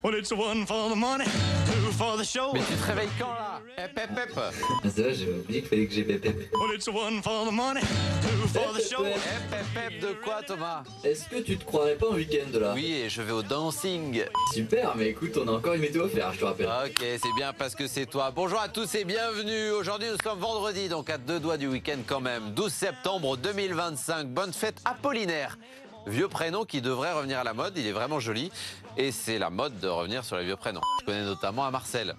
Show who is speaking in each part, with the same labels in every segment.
Speaker 1: Well, it's one for the money, two for the show.
Speaker 2: Mais tu te réveilles quand là? Hep hep hep.
Speaker 3: Ah, c'est vrai, j'avais oublié qu'il fallait que j'ai pépé.
Speaker 1: Well, it's one for the money, two for the show.
Speaker 2: Hep hep hep de quoi, Thomas?
Speaker 3: Est-ce que tu te croirais pas en week-end là?
Speaker 2: Oui, et je vais au dancing.
Speaker 3: Super, mais écoute, on a encore une météo à faire, je te rappelle.
Speaker 2: Ok, c'est bien parce que c'est toi. Bonjour à tous et bienvenue. Aujourd'hui, nous sommes vendredi, donc à 2 doigts du week-end quand même. 12 septembre 2025. Bonne fête Apollinaire. Vieux prénom qui devrait revenir à la mode, il est vraiment joli. Et c'est la mode de revenir sur les vieux prénoms. Je connais notamment à Marcel.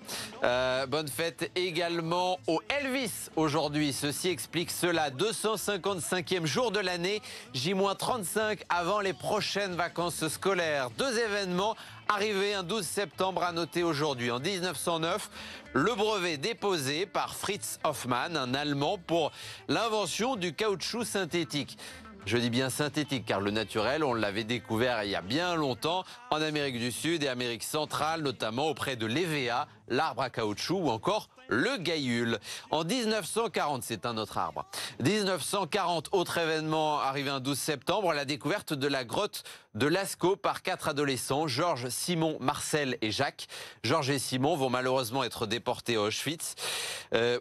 Speaker 2: Bonne fête également au Elvis aujourd'hui. Ceci explique cela. 255e jour de l'année, J-35 avant les prochaines vacances scolaires. Deux événements arrivés un 12 septembre à noter aujourd'hui. En 1909, le brevet déposé par Fritz Hoffmann, un Allemand, pour l'invention du caoutchouc synthétique. Je dis bien synthétique car le naturel, on l'avait découvert il y a bien longtemps en Amérique du Sud et Amérique centrale, notamment auprès de l'Hévéa, l'arbre à caoutchouc ou encore le gaïul. En 1940, c'est un autre arbre. 1940, autre événement arrivé un 12 septembre, la découverte de la grotte de Lascaux par 4 adolescents, Georges, Simon, Marcel et Jacques. Georges et Simon vont malheureusement être déportés à Auschwitz.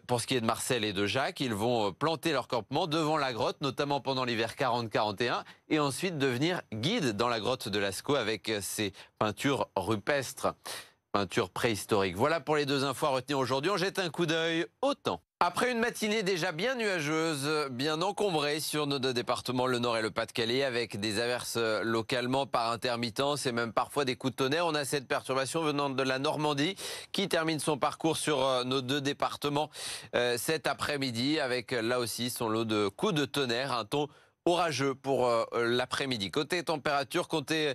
Speaker 2: Pour ce qui est de Marcel et de Jacques, ils vont planter leur campement devant la grotte, notamment pendant l'hiver 40-41, et ensuite devenir guides dans la grotte de Lascaux avec ses peintures rupestres. Peinture préhistorique. Voilà pour les deux infos à retenir aujourd'hui. On jette un coup d'œil au temps. Après une matinée déjà bien nuageuse, bien encombrée sur nos deux départements, le Nord et le Pas-de-Calais, avec des averses localement par intermittence et même parfois des coups de tonnerre, on a cette perturbation venant de la Normandie qui termine son parcours sur nos deux départements cet après-midi avec là aussi son lot de coups de tonnerre, un ton orageux pour l'après-midi. Côté température, comptez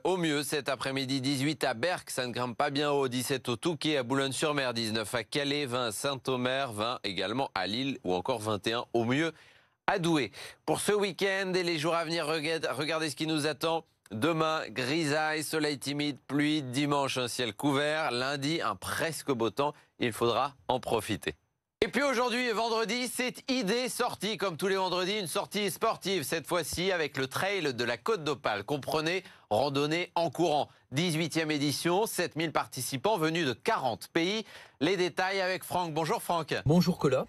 Speaker 2: au mieux cet après-midi 18 à Berck, ça ne grimpe pas bien haut, 17 au Touquet, à Boulogne-sur-Mer, 19 à Calais, 20 à Saint-Omer, 20 également à Lille ou encore 21 au mieux à Douai. Pour ce week-end et les jours à venir, regardez ce qui nous attend. Demain, grisaille, soleil timide, pluie, dimanche un ciel couvert, lundi un presque beau temps, il faudra en profiter. Et puis aujourd'hui, vendredi, c'est idée sortie, comme tous les vendredis, une sortie sportive, cette fois-ci avec le trail de la Côte d'Opale. Comprenez, randonnée en courant. 18e édition, 7000 participants venus de 40 pays. Les détails avec Franck. Bonjour Franck.
Speaker 4: Bonjour Colas,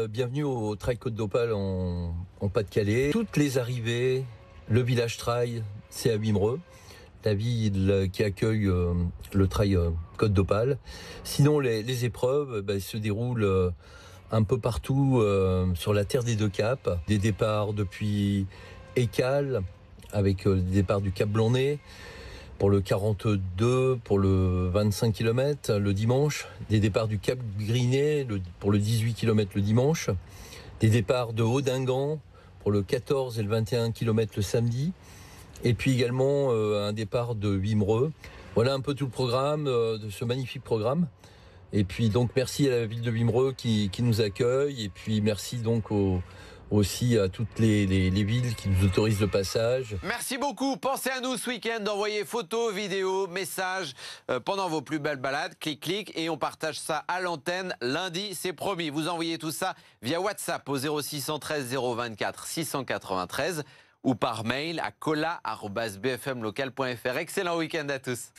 Speaker 4: bienvenue au Trail Côte d'Opale en Pas-de-Calais. Toutes les arrivées, le village trail, c'est à Wimereux, la ville qui accueille le trail Côte d'Opale. Sinon, les épreuves se déroulent un peu partout sur la terre des deux caps. Des départs depuis Écale, avec des départs du Cap Blondet, pour le 42, pour le 25 km le dimanche. Des départs du Cap Grinet pour le 18 km le dimanche. Des départs de Haut-Dingan pour le 14 et le 21 km le samedi. Et puis également un départ de Wimereux. Voilà un peu tout le programme, de ce magnifique programme. Et puis donc merci à la ville de Wimereux qui nous accueille. Et puis merci donc aussi à toutes les villes qui nous autorisent le passage.
Speaker 2: Merci beaucoup. Pensez à nous ce week-end d'envoyer photos, vidéos, messages pendant vos plus belles balades. Clic, clic. Et on partage ça à l'antenne lundi, c'est promis. Vous envoyez tout ça via WhatsApp au 0613 024 693 ou par mail à cola@bfmlocal.fr. Excellent week-end à tous.